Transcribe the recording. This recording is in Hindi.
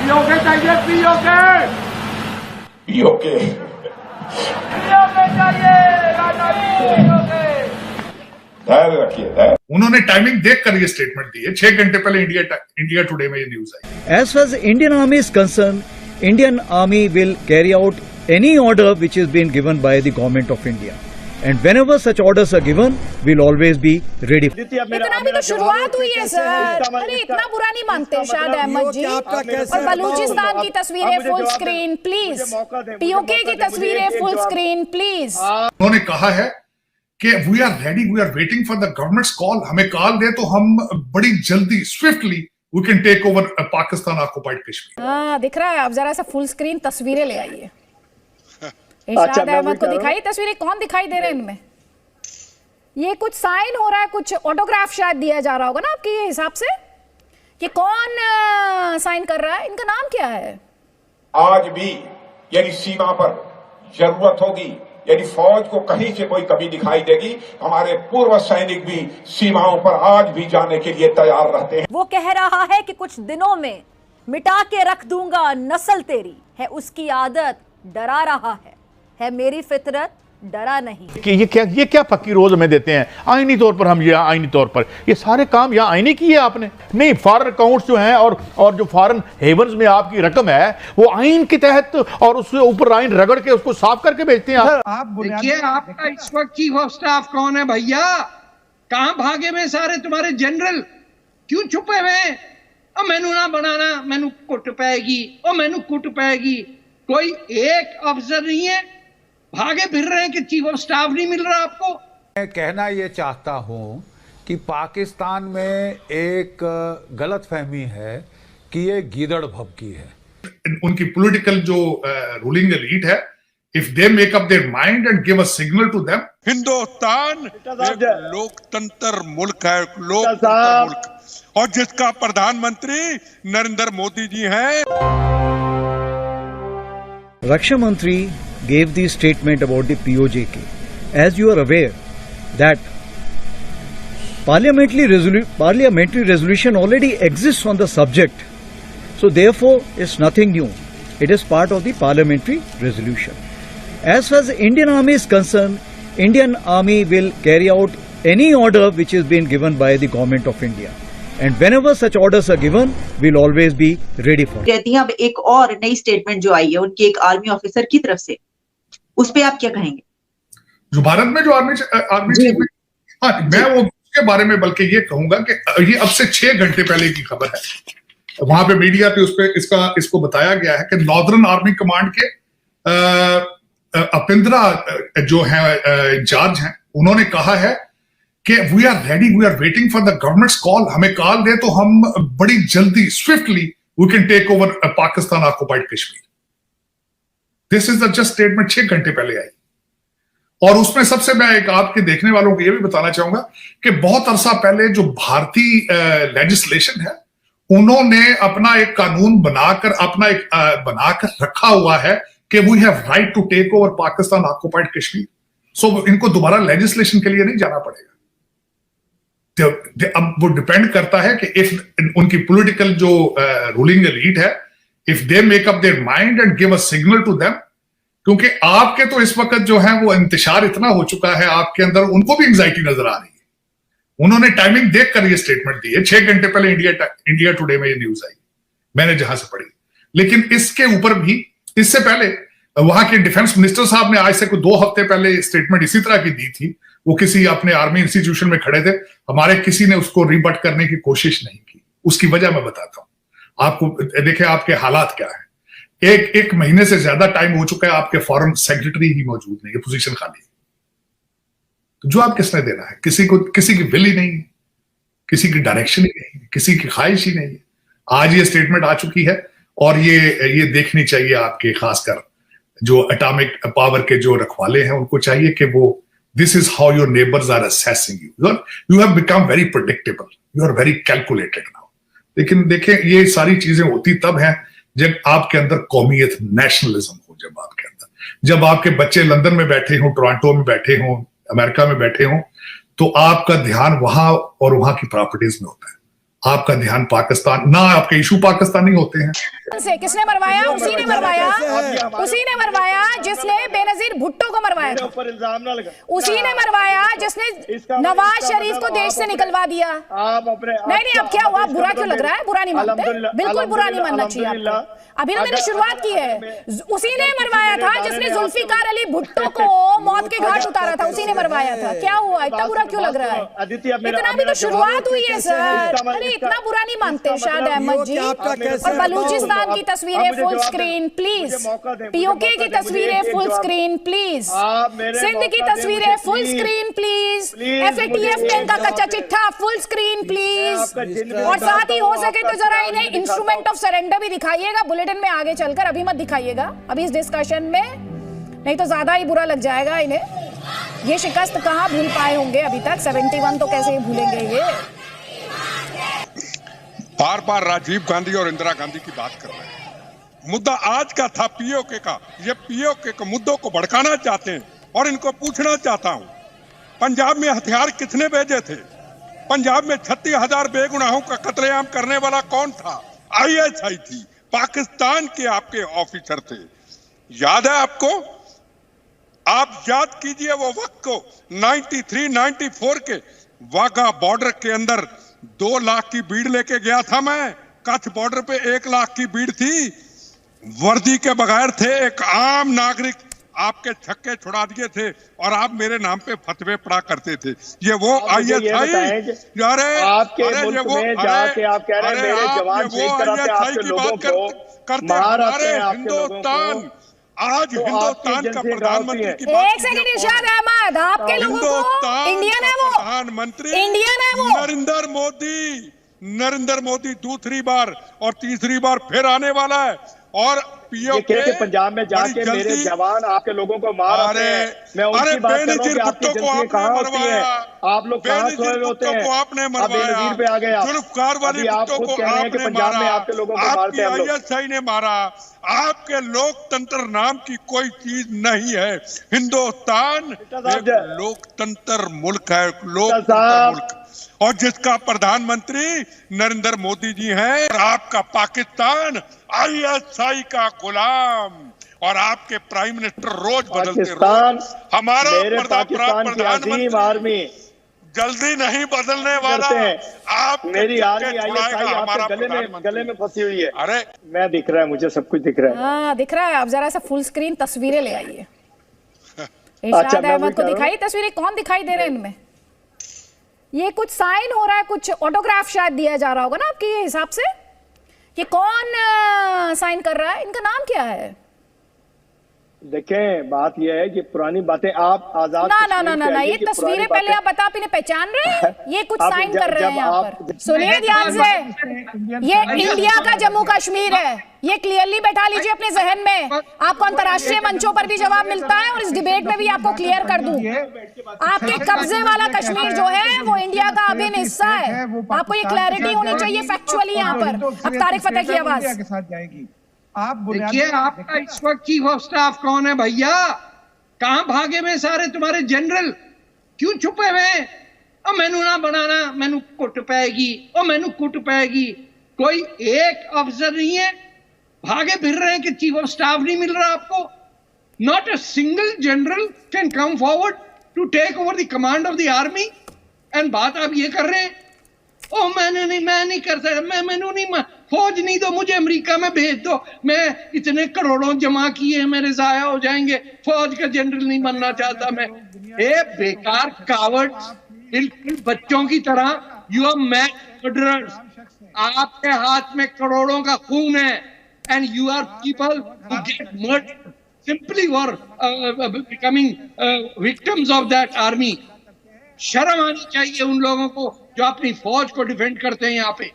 पीओके चाहिए पीओके पीओके पीओके चाहिए पीओके। धैर्य रखिए धैर्य। उन्होंने टाइमिंग देखकर ये स्टेटमेंट दी है। 6 घंटे पहले इंडिया टुडे में ये news I. As far as Indian Army is concerned, Indian Army will carry out any order which is being given by the government of India. And whenever such orders are given, we'll always be ready. इतना भी तो शुरुआत हुई है सर। अरे इतना बुरा नहीं मानते शायद अहमद जी। और बलूचिस्तान की तस्वीरें फुल स्क्रीन प्लीज, पीओके की तस्वीरें फुल स्क्रीन प्लीज। उन्होंने कहा है कि we are ready, we are waiting for the government's call. हमें कॉल दे तो हम बड़ी जल्दी swiftly we can take over Pakistan occupied Kashmir. हाँ दिख रहा है। अब जरा सा फुल स्क्रीन तस्वीरें ले आइए। इरशाद अहमद को दिखाई तस्वीरें। कौन दिखाई दे रहे हैं इनमें? ये कुछ साइन हो रहा है, कुछ ऑटोग्राफ शायद दिया जा रहा होगा ना आपके हिसाब से। कि कौन साइन कर रहा है? इनका नाम क्या है? आज भी यदि सीमा पर जरूरत होगी, यदि फौज को कहीं से कोई कमी दिखाई देगी, हमारे पूर्व सैनिक भी सीमाओं पर आज भी जाने के लिए तैयार रहते हैं। वो कह रहा है कि कुछ दिनों में मिटा के रख दूंगा नस्ल तेरी, है उसकी आदत डरा रहा है मेरी फितरत डरा नहीं। कि ये क्या पक्की रोज हमें देते हैं आईनी तौर पर। हम ये आईनी तौर पर ये सारे काम यहाँ आईनी किए आपने नहीं। फॉरेन अकाउंट्स जो हैं और जो फॉरेन हेवंस में आपकी रकम है वो आइन के तहत और उसके ऊपर आइन रगड़ के उसको साफ करके भेजते हैं आप। देखिए आपका इस वक्त चीफ ऑफ स्टाफ कौन है भैया? कहां भागे में सारे तुम्हारे जनरल? क्यों छुपे हुए हैं? और मेनू ना बनाना, मेनू कुट पाएगी और मेनू कुट पाएगी। कोई एक अफसर नहीं है, भागे फिर रहे हैं कि चीफ ऑफ स्टाफ नहीं मिल रहा आपको। मैं कहना ये चाहता हूं कि पाकिस्तान में एक गलतफहमी है कि ये गीदड़ भभकी है। उनकी पॉलिटिकल जो रूलिंग एलीट है, if they make up their mind and give a signal to them. Hindustan एक लोकतंत्र मुल्क है, लोकतंत्र मुल्क, और जिसका प्रधानमंत्री नरेंद्र मोदी जी हैं। Raksha Mantri gave the statement about the POJK. As you are aware that parliamentary resolution already exists on the subject. So therefore it's nothing new. It is part of the parliamentary resolution. As far as the Indian Army is concerned, Indian Army will carry out any order which is being given by the government of India. And whenever such orders are given, we'll always be ready for it. कहती हैं अब एक और नई स्टेटमेंट जो आई है उनकी एक आर्मी ऑफिसर की तरफ से, उस पे आप क्या कहेंगे? जो भारत में जो आर्मी चीफ, हाँ मैं वो उसके बारे में बल्कि ये कहूंगा कि ये अब से 6 घंटे पहले की खबर है। वहां पे मीडिया पे उस पे इसको बताया गया है कि नॉर्दर्न आर्मी कमांड के अपिंद्रा जो है इंचार्ज हैं, उन्होंने कहा है कि we are ready, we are waiting for the government's call. हमें कॉल दे तो हम बड़ी जल्दी swiftly we can take over Pakistan occupied Kashmir. This is the just statement 6 घंटे पहले आई। और उसमें सबसे मैं एक आपके देखने वालों को यह भी बताना चाहूंगा कि बहुत अरसा पहले जो भारतीय लेजिस्लेशन है, उन्होंने अपना एक कानून बनाकर रखा हुआ है कि we have right to take over Pakistan occupied Kashmir. So इनको दोबारा लेजिस्लेशन के लिए नहीं जाना पड़ेगा। अब वो डिपेंड करता है कि इफ उनकी पॉलिटिकल जो रूलिंग एलीट है, if they make up their mind and give a signal to them. क्योंकि आपके तो इस वक्त जो है वो इंतशार इतना हो चुका है आपके अंदर, उनको भी एंजाइटी नजर आ रही है। उन्होंने टाइमिंग देखकर ये स्टेटमेंट दी है। 6 घंटे पहले इंडिया टुडे में ये न्यूज आई, मैंने जहां से पढ़ी। लेकिन इसके ऊपर भी इससे पहले वहां के डिफेंस मिनिस्टर साहब ने आज से कुछ 2 हफ्ते पहले स्टेटमेंट इसी तरह की दी थी। वो किसी अपने आर्मी इंस्टीट्यूशन में खड़े थे, हमारे किसी ने उसको रिबट करने की कोशिश नहीं की। उसकी वजह मैं बताता हूं आपको। देखिए आपके हालात क्या है। एक महीने से ज्यादा टाइम हो चुका है, आपके फॉरेन सेक्रेटरी ही मौजूद नहीं है, पोजीशन खाली है। तो जवाब किसने देना है? किसी की विल ही नहीं है, किसी की डायरेक्शन ही नहीं है, किसी की ख्वाहिश ही नहीं है। आज ये स्टेटमेंट आ चुकी है और ये देखनी चाहिए आपके, खासकर जो एटॉमिक पावर के जो रखवाले हैं, उनको चाहिए कि वो this is how your neighbors are assessing you. You have become very predictable. You are very calculated now. लेकिन देखें ये सारी चीजें होती तब हैं जब आपके अंदर कौमियत, नेशनलिज्म हो। जब आपके बच्चे लंदन में बैठे हों, टोरंटो में बैठे हों, अमेरिका में बैठे हों, तो आपका ध्यान वहां और वहां की प्रॉपर्टीज में होता है। आपका ध्यान पाकिस्तान ना, आपके इशू पाकिस्तानी होते हैं। से किसने मरवाया? उसी ने मरवाया, उसी ने मरवाया जिसने बेनजीर भुट्टो को मरवाया था, उसी ने मरवाया जिसने नवाज शरीफ को देश से निकलवा दिया। नहीं, अब क्या हुआ? बुरा क्यों लग रहा है? बुरा नहीं मानते, बिल्कुल बुरा नहीं मानना चाहिए आपको। अभी ना मैंने शुरुआत की है। उसी ने मरवाया था जिसने जुल्फिकार अली भुट्टो को मौत के घाट उतारा था, उसी ने मरवाया था। क्या हुआ? इतना बुरा क्यों लग रहा है? इतना भी तो शुरुआत हुई है सर। अरे इतना बुरा नहीं मानते शाद अहमद जी। और बलूचिस्तान की तस्वीरें फुल स्क्रीन प्लीज, पीओके की तस्वीरें फुल स्क्रीन प्लीज, सिंध की तस्वीरें फुल स्क्रीन प्लीज, एफएटीएफ का इनका कच्चा चिट्ठा फुल स्क्रीन प्लीज। और साथ ही हो सके तो जरा इन्हें इंस्ट्रूमेंट ऑफ सरेंडर भी दिखाइएगा बुलेटिन में आगे चलकर, अभी मत दिखाइएगा अभी इस डिस्कशन में, नहीं तो ज्यादा ही बुरा लग जाएगा इन्हें। ये शिकस्त कहां भूल पाए होंगे अभी तक, 71 तो कैसे ही भूलेंगे ये। बार बार राजीव गांधी और इंदिरा गांधी की बात कर रहे हैं। मुद्दा आज का था पीओके का। ये पीओके के मुद्दों को भड़काना चाहते हैं और इनको पूछना चाहता हूं, पंजाब में हथियार किसने भेजे थे? पंजाब में 36,000 बेगुनाहों का कत्लेआम करने वाला कौन था? ISI थी, पाकिस्तान के आपके ऑफिसर थे। याद है आपको? आप याद कीजिए वो वक्त को, 93-94 के वाघा बॉर्डर के अंदर 2 लाख की भीड़ लेके गया था मैं। कच्छ बॉर्डर पे 1 लाख की भीड़ थी, वर्दी के बगैर थे, एक आम नागरिक। आपके छक्के छुड़ा दिए थे और आप मेरे नाम पे फतवे पड़ा करते थे। ये वो ISI, अरे आपके मुल्क में जाके आप कह रहे हैं मेरे जवान शहीद कराते हैं, आपके लोगों को करते हैं। हिंदुस्तान आज हिंदुस्तान का प्रधानमंत्री की बात। एक सेकंड इरशाद अहमद, आपके लोगों को इंडियन है वो, प्रधानमंत्री इंडियन है वो नरेंद्र मोदी दूसरी बार और तीसरी बार फिर आने वाला है। और पीओके के पंजाब में जाके मेरे जवान आपके लोगों को मार रहे हैं। मैं उनकी बात कर रहा हूं कि आपकी जिंदगी कहां होती है, आप लोग कहां सोए हुए होते हैं? आपने बेनजीर पे आ गए आप, अभी आप खुद कह रहे हैं कि पंजाब में आपके लोगों को मारते हैं हम लोग। ISI ने मारा। आपके लोकतंत्र नाम की कोई चीज नहीं है। हिंदुस्तान एक लोकतंत्र मुल्क है, लोकतंत्र मुल्क, और जिसका प्रधानमंत्री नरेंद्र मोदी जी हैं। और आपका पाकिस्तान ISI का गुलाम, और आपके प्राइम मिनिस्टर रोज बदलते रोज। हमारा प्रधानमंत्री आर्मी जल्दी नहीं बदलने वाला। आप मेरी आर्मी ISI आपके गले में फंसी हुई है। अरे मैं दिख रहा है, मुझे सब कुछ दिख रहा है। हाँ दिख रहा है। आप जरा सा फुल स्क्रीन तस्वीरें ले आइए। इरशाद अहमद को दिखाई तस्वीरें, कौन दिखाई दे रहे हैं इनमें? ये कुछ साइन हो रहा है, कुछ ऑटोग्राफ शायद दिया जा रहा होगा ना आपके हिसाब से। ये कौन साइन कर रहा है? इनका नाम क्या है? देखें, बात यह है कि पुरानी बातें आप आजाद ना ये तस्वीरें पहले आप बता, आप इन्हें पहचान रहे हैं? ये कुछ साइन कर रहे हैं यहाँ पर, सुनिए ध्यान से। ये इंडिया का जम्मू कश्मीर है, ये क्लियरली बैठा लीजिए अपने जहन में। आपको अंतर्राष्ट्रीय मंचों पर भी जवाब मिलता है और इस डिबेट में भी आपको क्लियर कर दूं, आपके कब्जे वाला कश्मीर जो है वो इंडिया का अभिन्न हिस्सा है। आपको ये क्लैरिटी होनी चाहिए फैक्चुअली यहाँ पर। अब तारिक फतेह की आवाज। आप देखिए, आपका इस वक्त चीफ ऑफ स्टाफ कौन है भैया? कहां भागे में सारे तुम्हारे जनरल? क्यों छुपे हुए हैं? और मैनू ना बनाना, मैनू कुट पाएगी, और मैनू कुट पाएगी। कोई एक अफसर नहीं है, भागे फिर रहे हैं कि चीफ ऑफ स्टाफ नहीं मिल रहा आपको। Not a single general can come forward to take over the command of the army. And बात आप ये कर रहे हैं, ओ मैं नहीं कर सकता, मैनू नहीं, फौज नहीं दो मुझे, अमेरिका में भेज दो, मैं इतने करोड़ों जमा किए मेरे जाया हो जाएंगे, फौज का जनरल नहीं बनना चाहता मैं। ए बेकार कावर्ड, बिल्कुल बच्चों की तरह। You are murderers. आपके हाथ में करोड़ों का खून है, and you are people who get murdered simply for becoming victims of that army. शर्म आनी चाहिए उन लोगों को जो अपनी फौज को डिफेंड करते हैं यहाँ पे।